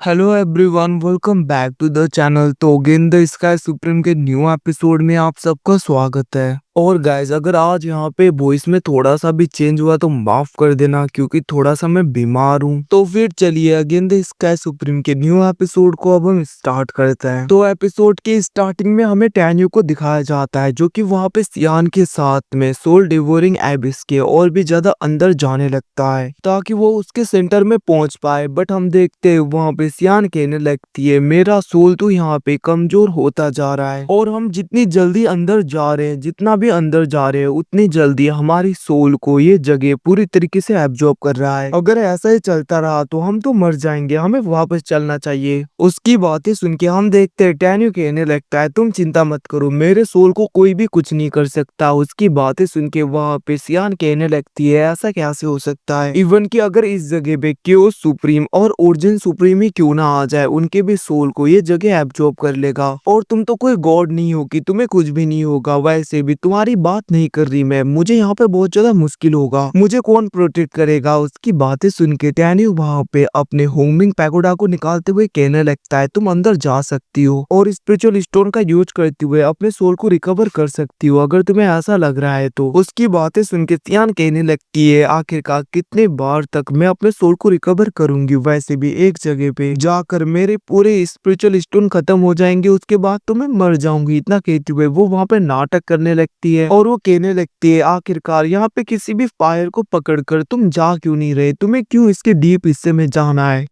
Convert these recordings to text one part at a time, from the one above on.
Hello everyone, welcome back to the channel. तो game the sky supreme के new episode में आप सबका स्वागत है। और गाइज, अगर आज यहाँ पे वॉइस में थोड़ा सा भी चेंज हुआ तो माफ कर देना, क्योंकि थोड़ा सा मैं बीमार हूँ। तो फिर चलिए अगेन द स्काई सुप्रीम के न्यू एपिसोड को अब हम स्टार्ट करते हैं। तो एपिसोड के स्टार्टिंग में हमें टैन्यू को दिखाया जाता है, जो कि वहाँ पे सियान के साथ में सोल डिवोरिंग एबिस के और भी ज्यादा अंदर जाने लगता है ताकि वो उसके सेंटर में पहुंच पाए। बट हम देखते हैं वहाँ पे सियान कहने लगती है, मेरा सोल तो यहाँ पे कमजोर होता जा रहा है और हम जितनी जल्दी अंदर जा रहे हैं, जितना भी अंदर जा रहे हैं, उतनी जल्दी हमारी सोल को ये जगह पूरी तरीके से एब्जॉर्ब कर रहा है। अगर ऐसा ही चलता रहा तो हम तो मर जाएंगे, हमें वापस चलना चाहिए। उसकी बातें सुन के हम देखते हैं टैन्यू कहने लगता है, तुम चिंता मत करो, मेरे सोल को कोई भी कुछ नहीं कर सकता। उसकी बातें सुन के वहाँ पे सियान कहने लगती है, ऐसा कैसे हो सकता है? इवन कि अगर इस जगह पे क्योस सुप्रीम और ओरिजिन सुप्रीम ही क्यों ना आ जाए, उनके भी सोल को ये जगह एब्जॉर्ब कर लेगा। और तुम तो कोई गॉड नहीं हो कि तुम्हें कुछ भी नहीं होगा। वैसे भी तुम्हारी बात नहीं कर रही मैं, मुझे यहाँ पे बहुत ज्यादा मुश्किल होगा, मुझे कौन प्रोटेक्ट करेगा? उसकी बातें सुन के टैन्यू वहाँ पे अपने होमिंग पैगोडा को निकालते हुए कहने लगता है, तुम अंदर जा सकती हो और स्पिरिचुअल स्टोन का यूज करते हुए अपने सोल को रिकवर कर सकती हो, अगर तुम्हें ऐसा लग रहा है तो। उसकी बातें सुन के सियान कहने लगती है, आखिरकार कितने बार तक मैं अपने सोल को रिकवर करूंगी? वैसे भी एक जगह पे जाकर मेरे पूरे स्पिरिचुअल स्टोन खत्म हो जाएंगे, उसके बाद तो मैं मर जाऊंगी। इतना कहते हुए वो वहाँ पे नाटक करने लगती है और वो कहने लगती है, आखिरकार यहाँ पे किसी भी फायर को पकड़कर तुम जा क्यों नहीं रहे? तुम्हें क्यों इसके डीप हिस्से में जाना है?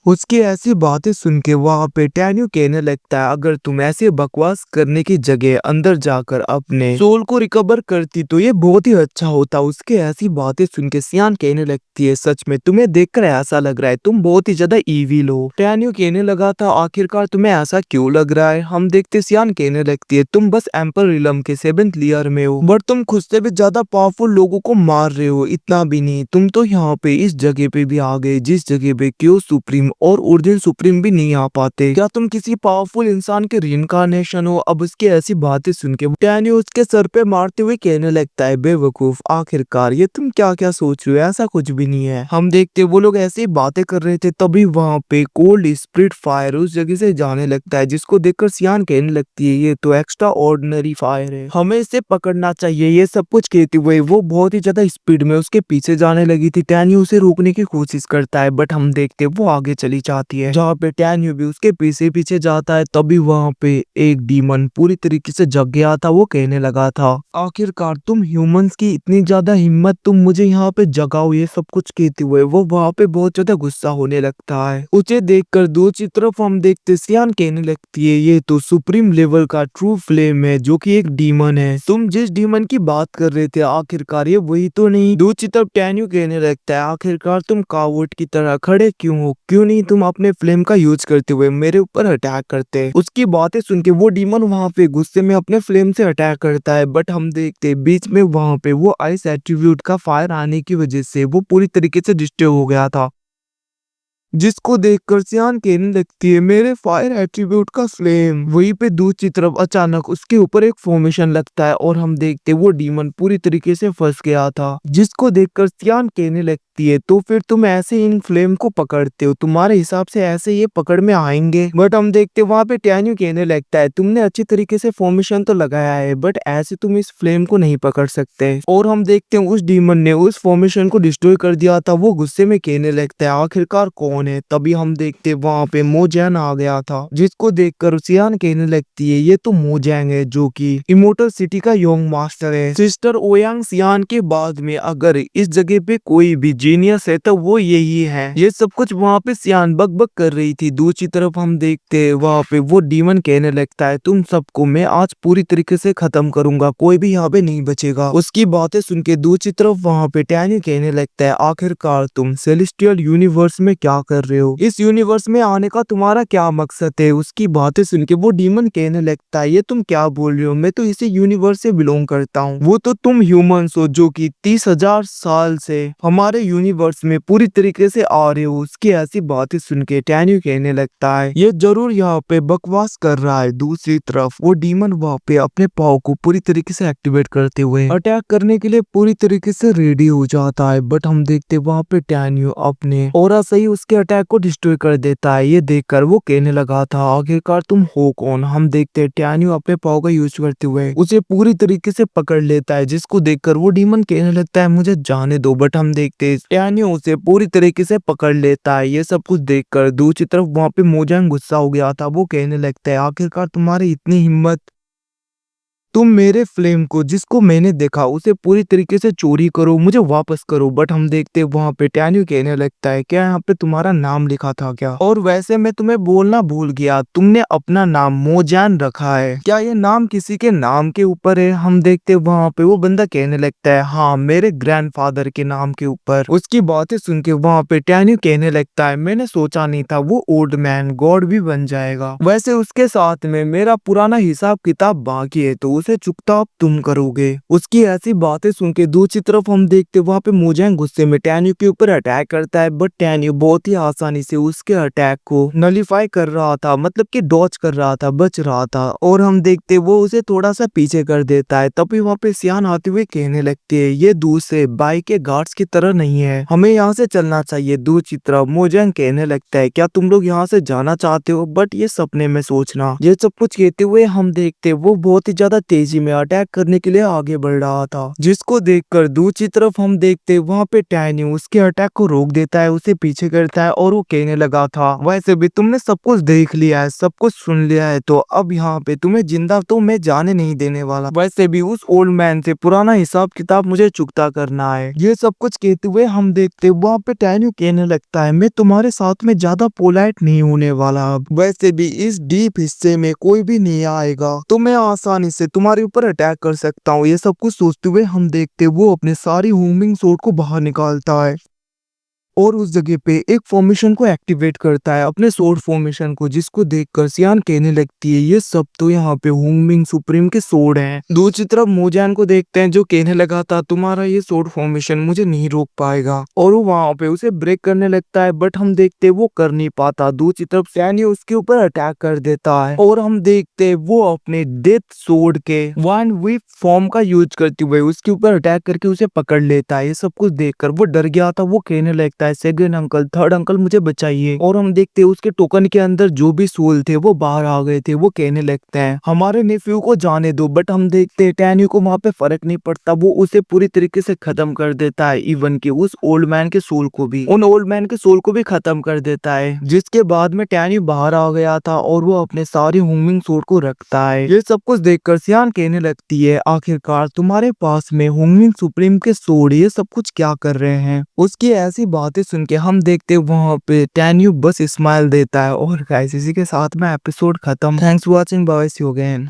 उसकी ऐसी बातें सुन के वहाँ पे टैन्यू कहने लगता है, अगर तुम ऐसे बकवास करने की जगह अंदर जाकर अपने सोल को रिकवर करती तो ये बहुत ही अच्छा होता। उसके ऐसी बातें सुन के सियान कहने लगती है, सच में तुम्हें देखकर ऐसा लग रहा है तुम बहुत ही ज्यादा ईविल हो। टैन्यू कहने लगा था, आखिरकार तुम्हें ऐसा क्यों लग रहा है? हम देखते सियान कहने लगती है, तुम बस एम्पर रिलम के 7th लेयर में हो, बट तुम खुद से भी ज्यादा पावरफुल लोगों को मार रहे हो। इतना भी नहीं, तुम तो यहाँ पे इस जगह पे भी आ गए जिस जगह पे क्योस सुप्रीम और ओरिजिन सुप्रीम भी नहीं आ पाते। क्या तुम किसी पावरफुल इंसान के रीइंकार्नेशन हो? अब उसकी ऐसी बातें सुन के टैन्यू उसके सर पे मारते हुए कहने लगता है, बेवकूफ, आखिरकार ये तुम क्या क्या सोच रहे हो? ऐसा कुछ भी नहीं है। हम देखते वो लोग ऐसी बातें कर रहे थे, तभी वहाँ पे कोल्ड स्प्रिट फायर उस जगह से जाने लगता है, जिसको देखकर सियान कहने लगती है, ये तो एक्स्ट्रा ऑर्डिनरी फायर है, हमें इसे पकड़ना चाहिए। ये सब कुछ कहते हुए वो बहुत ही ज्यादा स्पीड में उसके पीछे जाने लगी थी। टैन्यू उसे रोकने की कोशिश करता है, बट हम देखते वो आगे चली जाती है, जहाँ पे टैन्यू भी उसके पीछे पीछे जाता है। तभी वहाँ पे एक डीमन पूरी तरीके से जग गया था। वो कहने लगा था, आखिरकार तुम ह्यूमंस की इतनी ज्यादा हिम्मत, तुम मुझे यहाँ पे जगाओ। ये सब कुछ कहते हुए वो वहाँ पे बहुत ज्यादा गुस्सा होने लगता है। उसे देखकर दूसरी तरफ हम देखते सियान कहने लगती है, ये तो सुप्रीम लेवल का ट्रू फ्लेम है, जो कि एक डीमन है। तुम जिस डीमन की बात कर रहे थे, आखिरकार ये वही तो नहीं? दूसरी तरफ टैन्यू कहने लगता है, आखिरकार तुम कावर्ड की तरह खड़े क्यों हो? क्यों नहीं तुम अपने फ्लेम का यूज करते हुए मेरे ऊपर अटैक करते? उसकी बातें सुन के वो डीमन वहाँ पे गुस्से में अपने फ्लेम से अटैक करता है, बट हम देखते बीच में वहाँ पे वो आइस एट्रीब्यूट का फायर आने की वजह से वो पूरी तरीके से डिस्ट्रॉय हो गया था, जिसको देखकर सियान कहने लगती है, मेरे फायर एट्रीब्यूट का फ्लेम। वहीं पे दूसरी तरफ अचानक उसके ऊपर एक फॉर्मेशन लगता है और हम देखते वो डीमन पूरी तरीके से फंस गया था, जिसको देखकर सियान कहने लगती है, तो फिर तुम ऐसे इन फ्लेम को पकड़ते हो, तुम्हारे हिसाब से ऐसे ये पकड़ में आएंगे? बट हम देखते वहां पे टैन्यू कहने लगता है, तुमने अच्छी तरीके से फॉर्मेशन तो लगाया है, बट ऐसे तुम इस फ्लेम को नहीं पकड़ सकते। और हम देखते हैं उस डीमन ने उस फॉर्मेशन को डिस्ट्रॉय कर दिया था। वो गुस्से में कहने लगता है, आखिरकार कौन है? तभी हम देखते वहाँ पे मोजैन आ गया था, जिसको देखकर सियान कहने लगती है, ये तो मोजैंग है, जो कि इमोर्टल सिटी का योंग मास्टर है। सिस्टर ओयांग सियान के बाद में अगर इस जगह पे कोई भी जीनियस है तो वो यही है। ये सब कुछ वहाँ पे सियान बक बक कर रही थी। दूसरी तरफ हम देखते वहाँ पे वो डीमन कहने लगता है, तुम सबको मैं आज पूरी तरीके से खत्म करूंगा, कोई भी यहाँ पे नहीं बचेगा। उसकी बातें सुन के दूसरी तरफ वहाँ पे टैन्यू कहने लगता है, आखिरकार तुम सेलेस्टियल यूनिवर्स में क्या कर रहे हो? इस यूनिवर्स में आने का तुम्हारा क्या मकसद है? उसकी बातें सुन के वो डीमन कहने लगता है, ये तुम क्या बोल रहे हो? मैं तो इसी यूनिवर्स से बिलोंग करता हूँ। वो तो तुम ह्यूमंस हो जो कि 30,000 साल से हमारे यूनिवर्स में पूरी तरीके से आ रहे हो। उसकी ऐसी बातें सुन के टैन्यू कहने लगता है, ये जरूर यहाँ पे बकवास कर रहा है। दूसरी तरफ वो डीमन वहाँ पे अपने पाव को पूरी तरीके से एक्टिवेट करते हुए अटैक करने के लिए पूरी तरीके से रेडी हो जाता है, बट हम देखते वहाँ पे टैन्यू अपने ऑरा से ही उसके अटैक को डिस्ट्रॉय कर देता है। ये देखकर वो कहने लगा था, आखिरकार तुम हो कौन। हम देखते हैं टैन्यू अपने पाव का यूज करते हुए उसे पूरी तरीके से पकड़ लेता है, जिसको देखकर वो डीमन कहने लगता है मुझे जाने दो। बट हम देखते हैं टैन्यू उसे पूरी तरीके से पकड़ लेता है। ये सब कुछ देखकर दूसरी तरफ वहां पे मोजांग गुस्सा हो गया था। वो कहने लगता है, आखिरकार तुम्हारी इतनी हिम्मत, तुम मेरे फ्लेम को, जिसको मैंने देखा, उसे पूरी तरीके से चोरी करो, मुझे वापस करो। बट हम देखते हैं वहां पे टैन्यू कहने लगता है, क्या यहाँ पे तुम्हारा नाम लिखा था क्या? और वैसे मैं तुम्हें बोलना भूल गया, तुमने अपना नाम मोजान रखा है, क्या ये नाम किसी के नाम के ऊपर है? हम देखते हैं वहां पे वो बंदा कहने लगता है, हाँ मेरे ग्रैंडफादर के नाम के ऊपर। उसकी बातें सुन के वहां पे टैन्यू कहने लगता है, मैंने सोचा नहीं था वो ओल्ड मैन गॉड भी बन जाएगा। वैसे उसके साथ में मेरा पुराना हिसाब किताब बाकी है, तो उसे चुकता अब तुम करोगे। उसकी ऐसी बातें सुन के दूसरी तरफ हम देखते वहां पे मोजांग गुस्से में टैन्यू के ऊपर अटैक करता है। बट टैन्यू बहुत ही आसानी से उसके अटैक को नलीफाई कर रहा था, मतलब कि डॉज कर रहा था, बच रहा था। और हम देखते वो उसे थोड़ा सा पीछे कर देता है। तभी वहां पे सियान आते हुए कहने लगती है, ये दूसरे बाइक के गार्ड्स की तरह नहीं है, हमें यहाँ से चलना चाहिए। दूसरी तरफ मोजांग कहने लगता है, क्या तुम लोग यहाँ से जाना चाहते हो? बट ये सपने में सोचना। ये सब कुछ कहते हुए हम देखते वो बहुत ही ज्यादा तेजी में अटैक करने के लिए आगे बढ़ रहा था, जिसको देखकर दूसरी तरफ हम देखते वहां पे टैन्यू उसके अटैक को रोक देता है, उसे पीछे करता है और वो कहने लगा था, वैसे भी तुमने सब कुछ देख लिया है, सब कुछ सुन लिया है, तो अब यहाँ पे तुम्हें जिंदा तो मैं जाने नहीं देने वाला। वैसे भी उस ओल्ड मैन से पुराना हिसाब किताब मुझे चुकता करना है। ये सब कुछ कहते हुए हम देखते वहां पे टैन्यू कहने लगता है, मैं तुम्हारे साथ में ज्यादा पोलाइट नहीं होने वाला। अब वैसे भी इस डीप हिस्से में कोई भी नहीं आएगा, तो मैं आसानी से तुम्हारे ऊपर अटैक कर सकता हूँ। ये सब कुछ सोचते हुए हम देखते वो अपने सारी होमिंग सोर्ड को बाहर निकालता है और उस जगह पे एक फॉर्मेशन को एक्टिवेट करता है, अपने सोर्ड फॉर्मेशन को, जिसको देखकर सियान कहने लगती है, ये सब तो यहाँ पे हुंगमिंग सुप्रीम के सोर्ड हैं। दूसरी तरफ मोजान को देखते हैं जो कहने लगा था, तुम्हारा ये सोर्ड फॉर्मेशन मुझे नहीं रोक पाएगा, और वो वहां पे उसे ब्रेक करने लगता है। बट हम देखते वो कर नहीं पाता। दूसरी तरफ सैनी उसके ऊपर अटैक कर देता है और हम देखते वो अपने डेथ सोर्ड के वन वीक फॉर्म का यूज करते हुए उसके ऊपर अटैक करके उसे पकड़ लेता है। ये सब कुछ देखकर वो डर गया था। वो कहने लगता है, सेकंड अंकल, थर्ड अंकल, मुझे बचाइए। और हम देखते हैं उसके टोकन के अंदर जो भी सोल थे वो बाहर आ गए थे। वो कहने लगते हैं, हमारे नेफ्यू को जाने दो। बट हम देखते हैं टैन्यू को वहां पे फर्क नहीं पड़ता, वो उसे पूरी तरीके से खत्म कर देता है। इवन कि उस ओल्ड मैन के सोल को भी, उन ओल्ड मैन के सोल को भी खत्म कर देता है। जिसके बाद में टैन्यू बाहर आ गया था और वो अपने सारे हुमिंग सोर्ड को रखता है। ये सब कुछ देखकर सियान कहने लगती है, आखिरकार तुम्हारे पास में हुमिंग सुप्रीम के सोर्ड ये सब कुछ क्या कर रहे हैं? उसकी ऐसी बातें सुन के हम देखते वहां पे टैन्यू बस स्माइल देता है। और गाइस इसी के साथ में एपिसोड खत्म। Thanks for watching, bye, see you again.